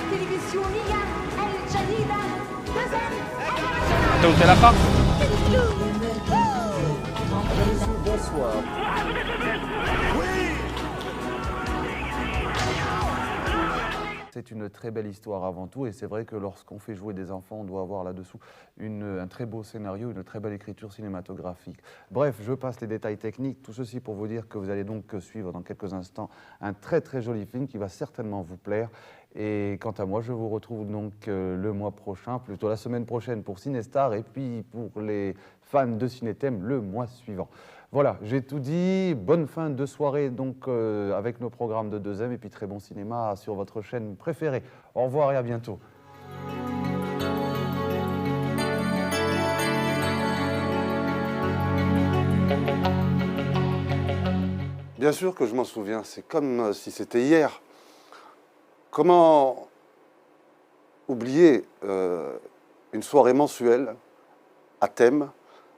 التلفزيونية الجديدة T'as ôté la part? Bonsoir. C'est une très belle histoire avant tout, et c'est vrai que lorsqu'on fait jouer des enfants, on doit avoir là-dessous un très beau scénario, une très belle écriture cinématographique. Bref, je passe les détails techniques, tout ceci pour vous dire que vous allez donc suivre dans quelques instants un très très joli film qui va certainement vous plaire. Et quant à moi, je vous retrouve donc le mois prochain, plutôt la semaine prochaine pour Cinestar, et puis pour les fans de Cinéthème, le mois suivant. Voilà, j'ai tout dit. Bonne fin de soirée donc avec nos programmes de 2M, et puis très bon cinéma sur votre chaîne préférée. Au revoir et à bientôt. Bien sûr que je m'en souviens, c'est comme si c'était hier. Comment oublier une soirée mensuelle à thème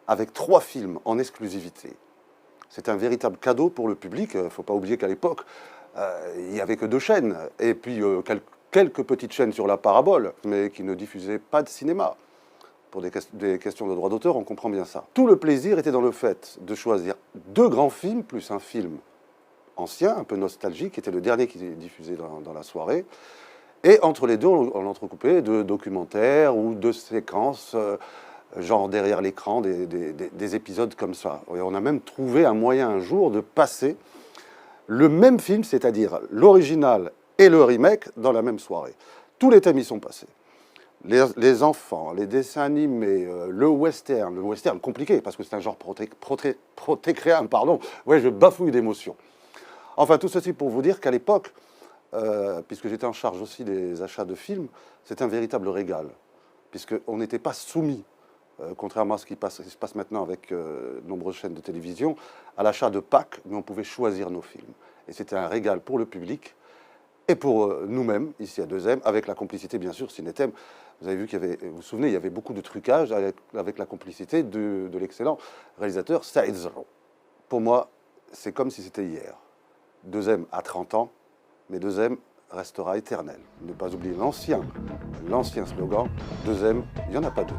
avec 3 films en exclusivité? C'est un véritable cadeau pour le public. Il ne faut pas oublier qu'à l'époque, il n'y avait que 2 chaînes, et puis quelques petites chaînes sur la parabole, mais qui ne diffusaient pas de cinéma. Pour des questions de droit d'auteur, on comprend bien ça. Tout le plaisir était dans le fait de choisir 2 grands films, plus un film ancien, un peu nostalgique, qui était le dernier qui était diffusé dans la soirée. Et entre les deux, on entrecoupait de documentaires ou de séquences, genre derrière l'écran, des épisodes comme ça. Et on a même trouvé un moyen un jour de passer le même film, c'est-à-dire l'original et le remake, dans la même soirée. Tous les thèmes y sont passés. Les enfants, les dessins animés, le western compliqué, parce que c'est un genre protécréen, pardon. Ouais, je bafouille d'émotion. Enfin, tout ceci pour vous dire qu'à l'époque, puisque j'étais en charge aussi des achats de films, c'était un véritable régal, puisqu'on n'était pas soumis, contrairement à ce qui se passe maintenant avec de nombreuses chaînes de télévision, à l'achat de packs, mais on pouvait choisir nos films. Et c'était un régal pour le public et pour nous-mêmes, ici à 2M, avec la complicité, bien sûr, Cinéthème. Vous avez vu qu'il y avait, vous vous souvenez, il y avait beaucoup de trucage avec la complicité de l'excellent réalisateur Saïd Zarro. Pour moi, c'est comme si c'était hier. 2M a 30 ans, mais 2M restera éternel. Ne pas oublier l'ancien slogan, 2M, il n'y en a pas deux.